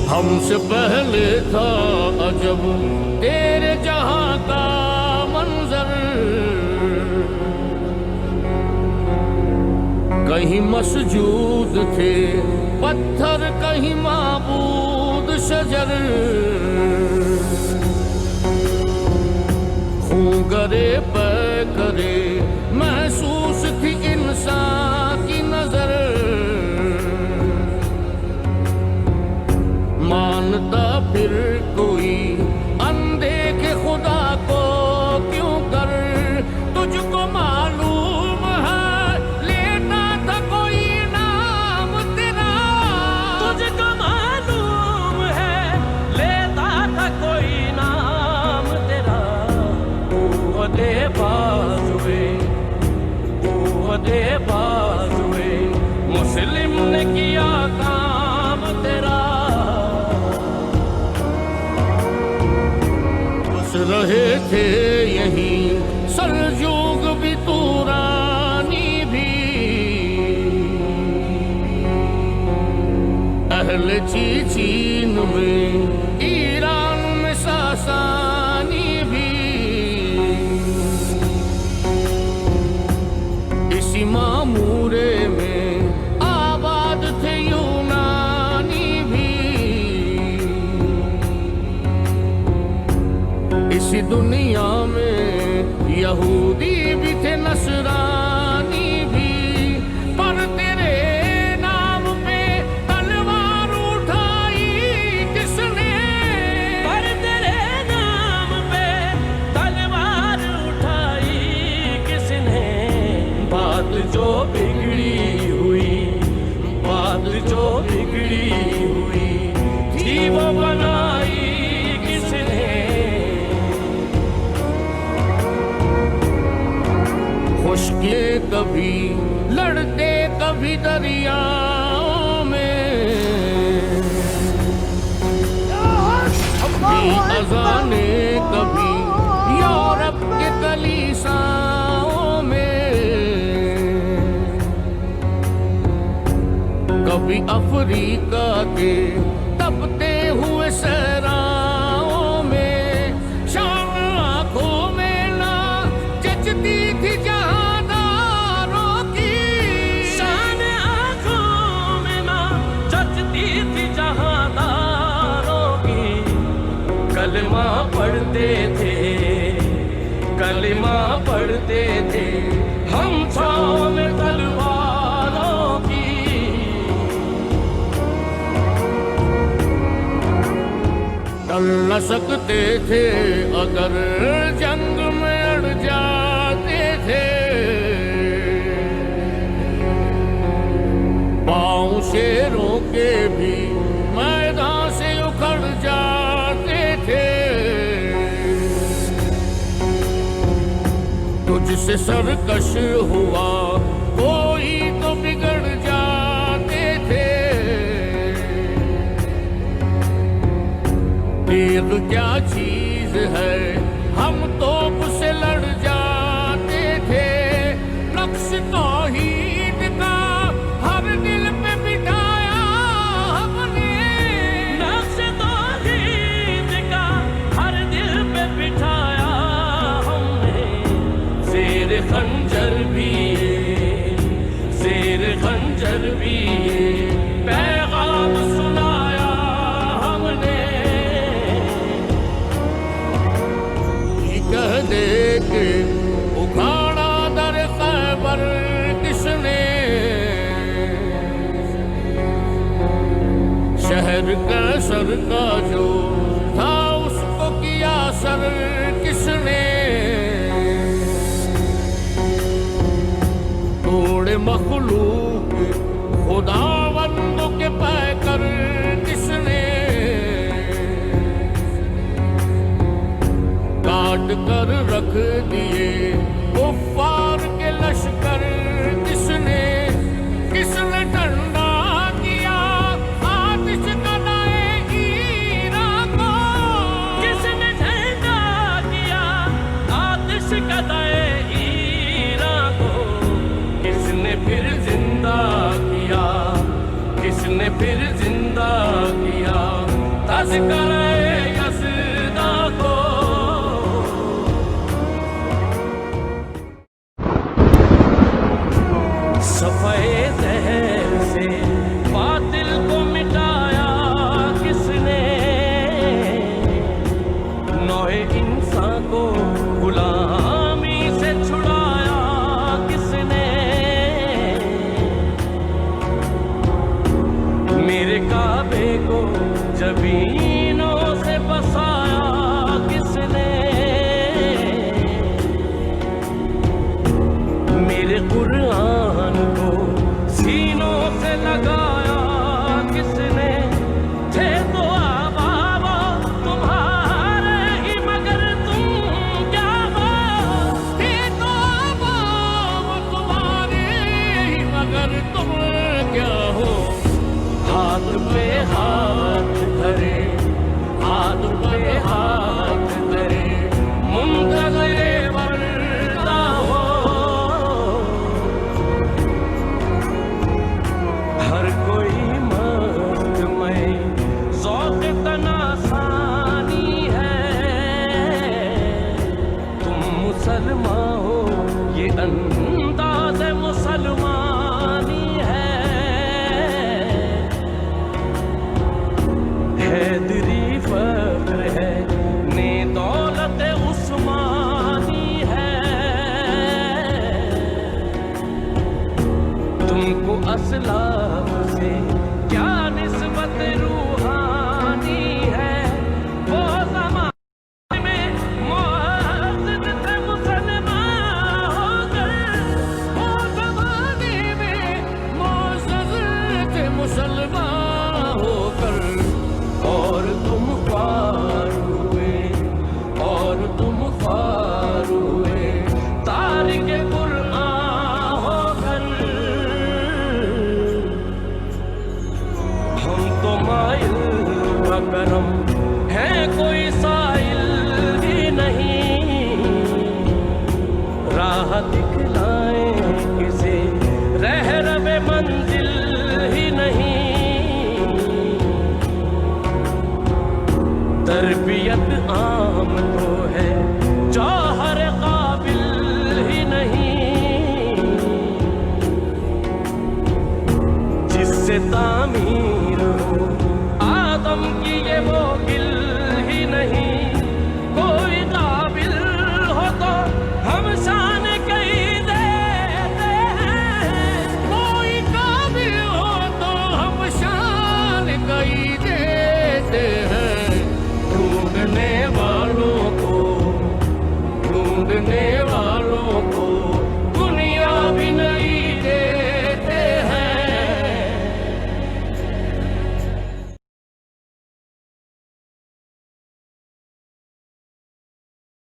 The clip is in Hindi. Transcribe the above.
हमसे पहले था अजब तेरे जहां का मंजर, कहीं मसजूद थे पत्थर, कहीं माबूद शजर। खून करे पे करे महसूस थी इंसान की नजर। मानता फिर कोई अनदेखे खुदा को क्यों कर, तुझको मालूम है लेता था कोई नाम तेरा। तुझको मालूम है लेता था कोई नाम तेरा। कुव्वते बाजुए कुव्वते बाजुए मुस्लिम ने किया काम तेरा। रहे थे यहीं सलजूक भी तुरानी भी, अहले चीन में ईरान में सासानी भी। इसी मामूरे में आबाद थे यूनानी भी। इसी दुनिया में यहूदी भी थे नसरानी भी। पर तेरे नाम पे तलवार उठाई किसने। पर तेरे नाम पे तलवार उठाई किसने। बात जो बिगड़ी हुई बात जो बिगड़ी हुई थी वो बनाई किसने। खुशके कभी लड़ते कभी दरियाओं में, अज़ाने कभी यूरोप के कलीसाओं में, कभी अफ्रीका के तपते हुए सहराओं में। शाम आंखों में ना जचती थी जहांदारों की। शान आँखों में ना जचती थी जहांदारों की। कलमा पढ़ते थे कलमा पढ़ते थे हम छाँव में तलवारों की। टल न सकते थे अगर जंग में अड़ जाते थे। पाँव शेरों के भी मैदान से उखड़ जाते थे। तुझसे सरकश हुआ कोई तो बिगड़ जाते थे। तीर क्या चीज है हम तो उससे लड़ जाते थे। नक्श तौहीद का हर दिल पे बिठाया हमने। नक्श तौहीद का हर दिल पे बिठाया हमने। शेर खंजर भी शेर खंजर भी पैगाम सुनाया हमने। कह दे के उखाड़ा दर खैबर किसने। शहर का सर का जो था उसको किया सर किसने। तोड़े मखलूक खुदावंदों के पैकर किसने। काट कर रख दिए कुफ्फार के लश्कर किसने। किसने ठंडा किया आतिश कदाए ईरान को। किसने ठंडा किया आतिश कदाए ईरान को। किसने फिर जिंदा किया किसने फिर जिंदा किया रस करे यसदा को सफेद जहर से बातिल को मिटाया किसने नौए इंसान को गुलामी से छुड़ाया किसने मेरे काबे को जबीनों से बसाया किसने मेरे कुरान को सीनों से लगाया किसने थे तो आबाबा तुम्हारे ही मगर तुम क्या हो थे तो आबाब तुम्हारे ही मगर तुम क्या हो हाथ पे हाथ धरे हाथ पे हाथ धरे मुंतज़िरे वर्दा हो हर कोई मस्त में ज़ौक़ तनासानी है तुम मुसलमान हो ये अंदाज़ मुसलमानी हैदरी फख्र है ने दौलत उस्मानी है तुमको असलाफ से क्या निस्बत रूहानी है वो ज़माने में मुअज़्ज़िज़ थे मुसलमान होकर वो ज़माने में मुअज़्ज़ज़ थे मुसलमान होकर और तुम ख्वार हुए तारिक कुरान होकर हम तो माइल का करम है कोई साइल भी नहीं राह दिखलाए किसे रह रबे मंजिल ही नहीं तरबियत आम तो है